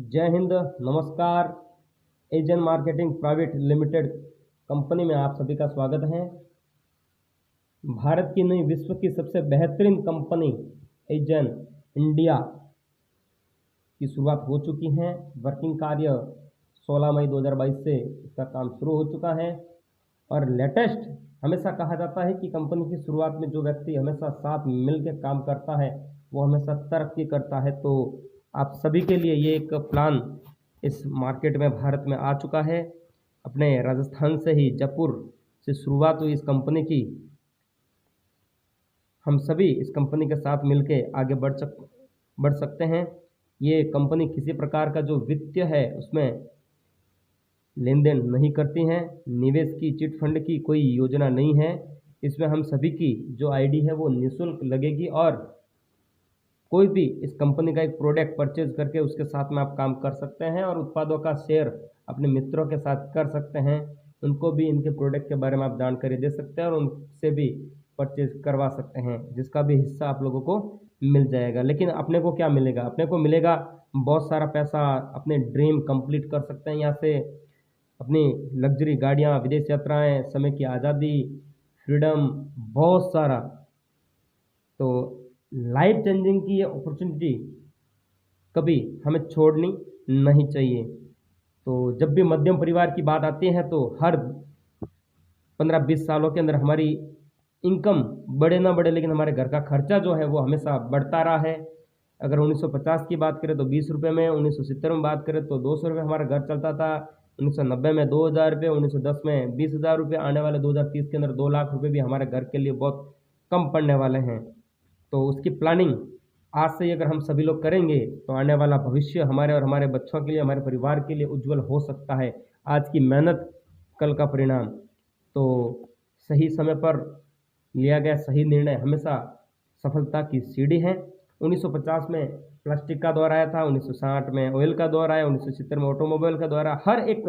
जय हिंद, नमस्कार। एजन marketing private limited company में आप सभी का स्वागत है। भारत की नहीं, विश्व की सबसे बेहतरीन कंपनी एजन इंडिया की शुरुआत हो चुकी है। वर्किंग कार्य 16 मई 2022 से इसका काम शुरू हो चुका है। और लेटेस्ट हमेशा कहा जाता है कि कंपनी की शुरुआत में जो व्यक्ति हमेशा साथ मिलकर काम करता है वो हमेशा तरक्की करता है। तो आप सभी के लिए ये एक प्लान इस मार्केट में भारत में आ चुका है। अपने राजस्थान से ही जयपुर से शुरुआत हुई इस कंपनी की। हम सभी इस कंपनी के साथ मिलके आगे बढ़ सकते हैं। ये कंपनी किसी प्रकार का जो वित्तीय है उसमें लेन देन नहीं करती हैं। निवेश की, चिट फंड की कोई योजना नहीं है। इसमें हम सभी की जो आईडी है वो निःशुल्क लगेगी और कोई भी इस कंपनी का एक प्रोडक्ट परचेज करके उसके साथ में आप काम कर सकते हैं और उत्पादों का शेयर अपने मित्रों के साथ कर सकते हैं। उनको भी इनके प्रोडक्ट के बारे में आप जानकारी दे सकते हैं और उनसे भी परचेज करवा सकते हैं, जिसका भी हिस्सा आप लोगों को मिल जाएगा। लेकिन अपने को क्या मिलेगा? अपने को मिलेगा बहुत सारा पैसा। अपने ड्रीम कंप्लीट कर सकते हैं यहाँ से। अपनी लग्जरी गाड़ियाँ, विदेश यात्राएँ, समय की आज़ादी, फ्रीडम, बहुत सारा। तो लाइफ चेंजिंग की ये अपॉर्चुनिटी कभी हमें छोड़नी नहीं चाहिए। तो जब भी मध्यम परिवार की बात आती है तो हर 15-20 सालों के अंदर हमारी इनकम बढ़े ना बढ़े, लेकिन हमारे घर का खर्चा जो है वो हमेशा बढ़ता रहा है। अगर 1950 की बात करें तो 20 रुपये में, 1970 में बात करें तो 200 रुपये हमारा घर चलता था, 1990 में 2000 रुपये, 1910 में 20,000 रुपये, आने वाले 2030 के अंदर 2 लाख रुपये भी हमारे घर के लिए बहुत कम पड़ने वाले हैं। तो उसकी प्लानिंग आज से ही अगर हम सभी लोग करेंगे तो आने वाला भविष्य हमारे और हमारे बच्चों के लिए, हमारे परिवार के लिए उज्जवल हो सकता है। आज की मेहनत कल का परिणाम। तो सही समय पर लिया गया सही निर्णय हमेशा सफलता की सीढ़ी है। 1950 में प्लास्टिक का दौर आया था, 1960 में ऑयल का दौर आया, 1970 में ऑटोमोबाइल का दौर आया। हर एक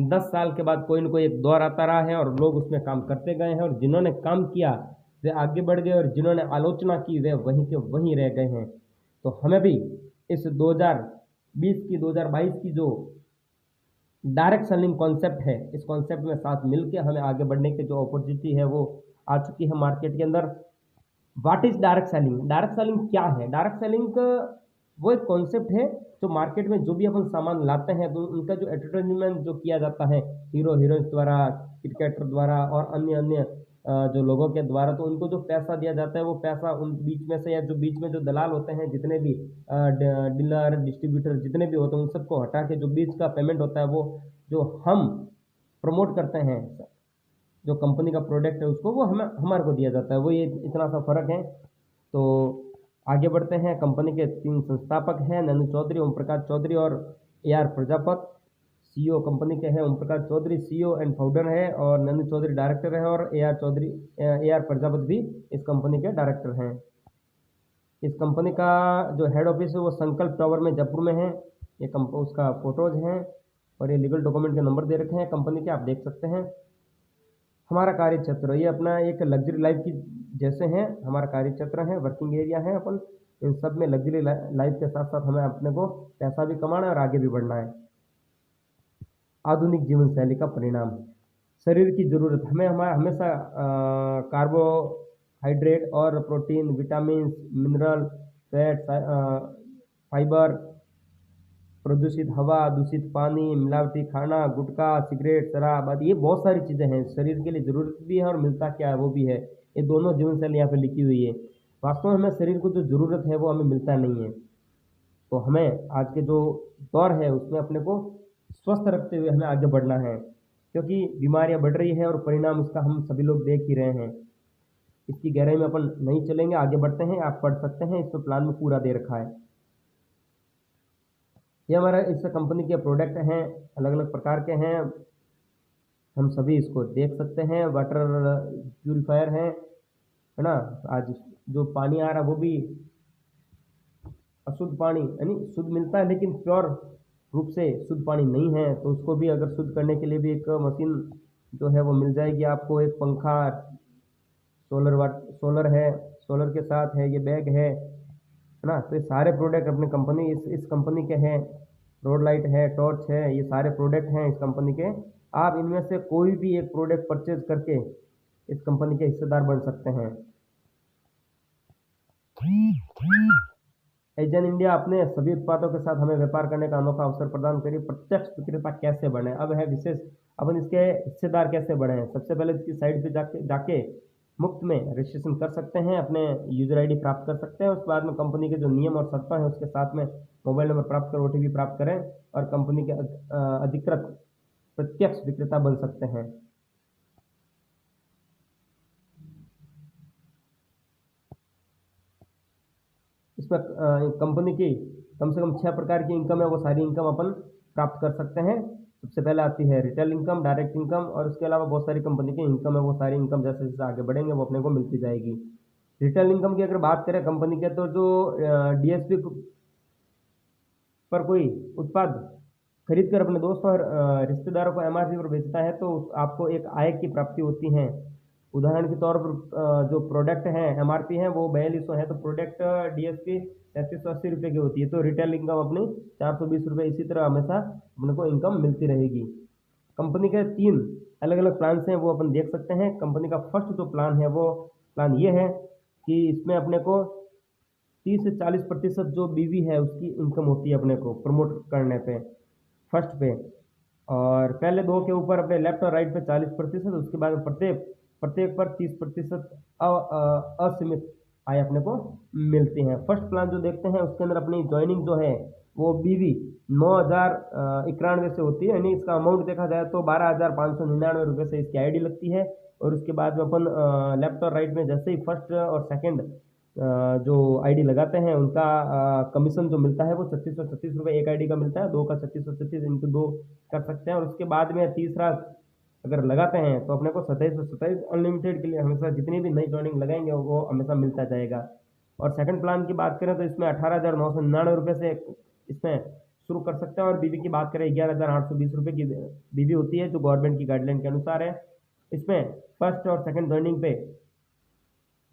10 साल के बाद कोई न कोई एक दौर आता रहा है और लोग उसमें काम करते गए हैं और जिन्होंने काम किया वे आगे बढ़ गए और जिन्होंने आलोचना की वे वहीं के वहीं रह गए हैं। तो हमें भी इस 2020 की 2022 की जो डायरेक्ट सेलिंग कॉन्सेप्ट है, इस कॉन्सेप्ट में साथ मिलकर हमें आगे बढ़ने की जो अपॉर्चुनिटी है वो आ चुकी है मार्केट के अंदर। What is direct selling? Direct selling क्या है? डायरेक्ट सेलिंग वो एक कॉन्सेप्ट है जो मार्केट में जो भी अपन सामान लाते हैं तो उनका जो एडवर्टाइजमेंट जो किया जाता है हीरो हीरोइंस द्वारा, क्रिकेटर द्वारा और अन्य अन्य जो लोगों के द्वारा, तो उनको जो पैसा दिया जाता है वो पैसा उन बीच में से, या जो बीच में जो दलाल होते हैं, जितने भी डीलर डिस्ट्रीब्यूटर जितने भी होते हैं, उन सबको हटा के जो बीच का पेमेंट होता है वो जो हम प्रमोट करते हैं, जो कंपनी का प्रोडक्ट है उसको, वो हमें हमारे को दिया जाता है। वो ये इतना सा फर्क है। तो आगे बढ़ते हैं। कंपनी के 3 संस्थापक हैं, नंदू चौधरी, ओम प्रकाश चौधरी और AR प्रजापत। सीईओ कंपनी के हैं Om Prakash Chaudhary, CEO and founder है, और नंदू चौधरी डायरेक्टर है, और AR प्रजापत भी इस कंपनी के डायरेक्टर हैं। इस कंपनी का जो हेड ऑफिस है वो संकल्प टावर में जयपुर में है। ये उसका फोटोज हैं और ये लीगल डॉक्यूमेंट के नंबर दे रखे हैं कंपनी के, आप देख सकते हैं। हमारा कार्य क्षेत्र ये अपना एक लग्जरी लाइफ की जैसे हैं हमारा कार्य क्षेत्र है, वर्किंग एरिया है। अपन इन सब में लग्जरी लाइफ के साथ साथ हमें अपने को पैसा भी कमाना है और आगे भी बढ़ना है। आधुनिक जीवन शैली का परिणाम, शरीर की ज़रूरत हमें हमेशा कार्बोहाइड्रेट और protein, vitamin, mineral, fat, fibre, प्रदूषित हवा, दूषित पानी, मिलावटी खाना, गुटखा, सिगरेट, शराब आदि, ये बहुत सारी चीज़ें हैं। शरीर के लिए ज़रूरत भी है और मिलता क्या है वो भी है। ये दोनों जीवन शैली यहाँ पे लिखी हुई है। वास्तव में हमें शरीर को जो ज़रूरत है वो हमें मिलता नहीं है। तो हमें आज के जो दौर है उसमें अपने को स्वस्थ रखते हुए हमें आगे बढ़ना है, क्योंकि बीमारियां बढ़ रही है और परिणाम उसका हम सभी लोग देख ही रहे हैं। इसकी गहराई में अपन नहीं चलेंगे, आगे बढ़ते हैं। आप पढ़ सकते हैं, इस प्लान में पूरा दे रखा है। ये हमारा इस कंपनी के प्रोडक्ट हैं, अलग अलग प्रकार के हैं, हम सभी इसको देख सकते हैं। वाटर प्यूरिफायर है ना। आज जो पानी आ रहा है वो भी अशुद्ध पानी यानी शुद्ध मिलता है, लेकिन प्योर रूप से शुद्ध पानी नहीं है। तो उसको भी अगर शुद्ध करने के लिए भी एक मशीन जो है वो मिल जाएगी आपको। एक पंखा, सोलर है, सोलर के साथ है, ये बैग है ना। तो ये सारे प्रोडक्ट अपनी कंपनी इस कंपनी के हैं। रोड लाइट है, टॉर्च है, ये सारे प्रोडक्ट हैं इस कंपनी के। आप इनमें से कोई भी एक प्रोडक्ट परचेज करके इस कंपनी के हिस्सेदार बन सकते हैं। एजेन इंडिया अपने सभी उत्पादों के साथ हमें व्यापार करने का अनोखा अवसर प्रदान करिए। प्रत्यक्ष विक्रेता कैसे बने, अब है विशेष, अपन इसके हिस्सेदार कैसे बने। सबसे पहले इसकी साइट पे जाके मुफ्त में रजिस्ट्रेशन कर सकते हैं, अपने यूजर आईडी प्राप्त कर सकते हैं। उसके बाद में कंपनी के जो नियम और शर्तें हैं उसके साथ में मोबाइल नंबर प्राप्त कर OTP प्राप्त करें और कंपनी के अधिकृत प्रत्यक्ष विक्रेता बन सकते हैं। इसमें कंपनी की कम से कम 6 प्रकार की इनकम है, वो सारी इनकम अपन प्राप्त कर सकते हैं। सबसे पहले आती है रिटेल इनकम, डायरेक्ट इनकम, और उसके अलावा बहुत सारी कंपनी की इनकम है, वो सारी इनकम जैसे जैसे आगे बढ़ेंगे वो अपने को मिलती जाएगी। रिटेल इनकम की अगर बात करें कंपनी के, तो जो DSP पर कोई उत्पाद खरीद कर अपने दोस्तों और रिश्तेदारों को MRP पर बेचता है तो आपको एक आय की प्राप्ति होती है। उदाहरण के तौर पर जो प्रोडक्ट हैं MRP है वो 4200 है, तो प्रोडक्ट DSP 3380 रुपये की होती है, तो रिटेल इनकम अपनी 420 रुपये। इसी तरह हमेशा अपने को इनकम मिलती रहेगी। कंपनी के 3 अलग अलग प्लान हैं, वो अपन देख सकते हैं। कंपनी का फर्स्ट जो प्लान है वो प्लान ये है कि इसमें अपने को 30 से 40% जो BV है उसकी इनकम होती है अपने को प्रमोट करने पे, फर्स्ट पे। और पहले 2 के ऊपर अपने लेफ्ट और राइट पे 40%, उसके बाद प्रत्येक पर 30% असीमित आय अपने को मिलती हैं। फर्स्ट प्लान जो देखते हैं उसके अंदर अपनी ज्वाइनिंग जो है वो BV 9091 से होती है, यानी इसका अमाउंट देखा जाए तो 12,599 रुपये से इसकी ID लगती है। और उसके बाद में अपन लेफ्ट और राइट में जैसे ही फर्स्ट और सेकंड जो ID लगाते हैं उनका कमीशन जो मिलता है वो 3636 रुपये एक ID का मिलता है। 2 का 3636 इंटू 2 कर सकते हैं। और उसके बाद में तीसरा अगर लगाते हैं तो अपने को 2727 अनलिमिटेड के लिए हमेशा जितनी भी नई ज्वाइनिंग लगाएंगे वो हमेशा मिलता जाएगा। और सेकंड प्लान की बात करें तो इसमें 18,999 रुपये से इसमें शुरू कर सकते हैं। और BV की बात करें 11,820 रुपये की BV होती है, जो गवर्नमेंट की गाइडलाइन के अनुसार है। इसमें फर्स्ट और सेकंड ज्वाइनिंग पे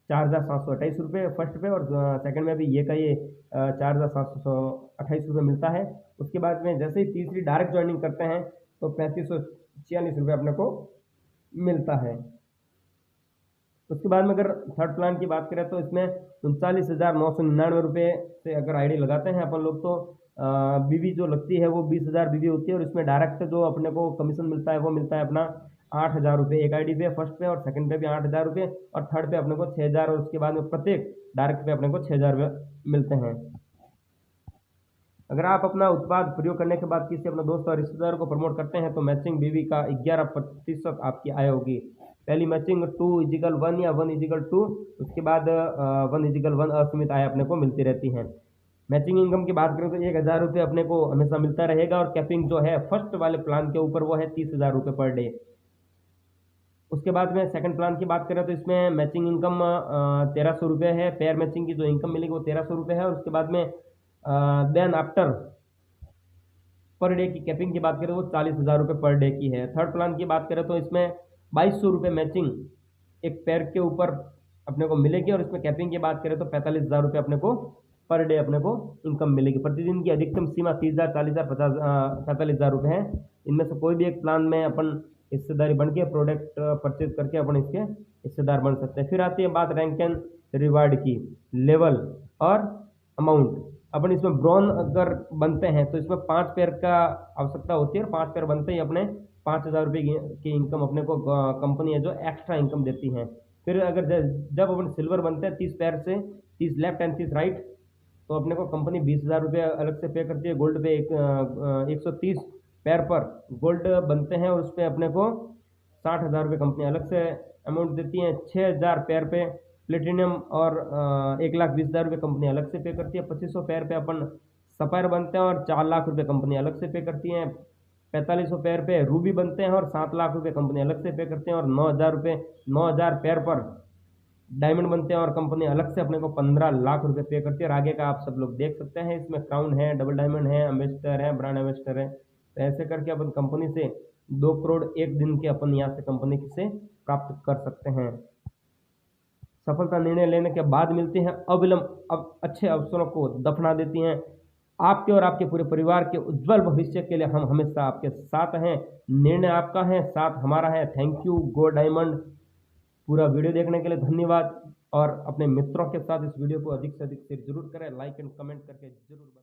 4,728 रुपये फर्स्ट पे, और सेकंड में भी ये 4,728 रुपये मिलता है। उसके बाद में जैसे ही तीसरी डायरेक्ट ज्वाइनिंग करते हैं तो 3546 रुपये अपने को मिलता है। उसके बाद में अगर थर्ड प्लान की बात करें तो इसमें 39,999 रुपये से अगर ID लगाते हैं अपन लोग तो BV जो लगती है वो 20,000 BV होती है। और इसमें डायरेक्ट जो अपने को कमीशन मिलता है वो मिलता है अपना 8,000 रुपये एक ID पे, फर्स्ट पे, और सेकंड पे भी 8,000 रुपये, और थर्ड पे अपने को 6,000, और उसके बाद में प्रत्येक डायरेक्ट पे अपने को 6,000 रुपये मिलते हैं। अगर आप अपना उत्पाद प्रयोग करने के बाद किसी अपने दोस्त और रिश्तेदार को प्रमोट करते हैं तो मैचिंग BV का 11% आपकी आय होगी। पहली मैचिंग 2:1 या 1:2, उसके बाद 1:1 असीमित आय अपने को मिलती रहती है। मैचिंग इनकम की बात करें तो 1,000 रुपये अपने को हमेशा मिलता रहेगा। और कैपिंग जो है फर्स्ट वाले प्लान के ऊपर वो है 30,000 रुपये पर डे। उसके बाद में सेकंड प्लान की बात करें तो इसमें मैचिंग इनकम 1,300 रुपये है। पेयर मैचिंग की जो इनकम मिलेगी वो 1,300 रुपये है। और उसके बाद में देन आफ्टर पर डे की कैपिंग की बात करें वो 40,000 रुपये पर डे की है। थर्ड प्लान की बात करें तो इसमें 2,200 रुपये मैचिंग एक पेयर के ऊपर अपने को मिलेगी। और इसमें कैपिंग की बात करें तो 45,000 रुपये अपने को पर डे अपने को इनकम मिलेगी। प्रतिदिन की अधिकतम सीमा 30,000, 40,000, 50,000, 45,000 रुपये है। इनमें से कोई भी एक प्लान में अपन हिस्सेदारी बन के प्रोडक्ट परचेज करके अपन इसके हिस्सेदार बन सकते हैं। फिर आती है बात रैंक एंड रिवार्ड की, लेवल और अमाउंट। अपन इसमें ब्रॉन अगर बनते हैं तो इसमें 5 पेयर का आवश्यकता होती है, और 5 पेयर बनते ही अपने 5,000 रुपये की इनकम अपने को कंपनी है जो एक्स्ट्रा इनकम देती है। फिर अगर जब अपन सिल्वर बनते हैं 30 पेयर से, 30 लेफ्ट एंड 30 राइट, तो अपने को कंपनी 20,000 रुपये अलग से पे करती है। गोल्ड पे 130 पेयर पर गोल्ड बनते हैं और उस पर अपने को 60,000 रुपये कंपनी अलग से अमाउंट देती है। 6,000 पेयर पे प्लेटिनियम और 1,20,000 रुपये कंपनी अलग से पे करती है। 2,500 पेयर पे अपन सफायर बनते हैं और 4 लाख रुपये कंपनी अलग से पे करती है। 4,500 पेयर पे रूबी बनते हैं और 7 लाख रुपये कंपनी अलग से पे करते हैं। और 9,000 पेयर पर डायमंड बनते हैं और कंपनी अलग से अपने को 15 लाख रुपये पे करती है। और आगे का आप सब लोग देख सकते हैं, इसमें क्राउन है, डबल डायमंड है, एम्बेसडर है, ब्रांड एम्बेसडर है। तो ऐसे करके अपन कंपनी से 2 करोड़ एक दिन के अपन यहाँ से कंपनी से प्राप्त कर सकते हैं। सफलता निर्णय लेने के बाद मिलती हैं अविलंब अब अच्छे अवसरों को दफना देती हैं। आपके और आपके पूरे परिवार के उज्जवल भविष्य के लिए हम हमेशा आपके साथ हैं। निर्णय आपका है, साथ हमारा है। Thank you go diamond. पूरा वीडियो देखने के लिए धन्यवाद और अपने मित्रों के साथ इस वीडियो को अधिक से अधिक शेयर जरूर करें, लाइक एंड कमेंट करके जरूर बताएं।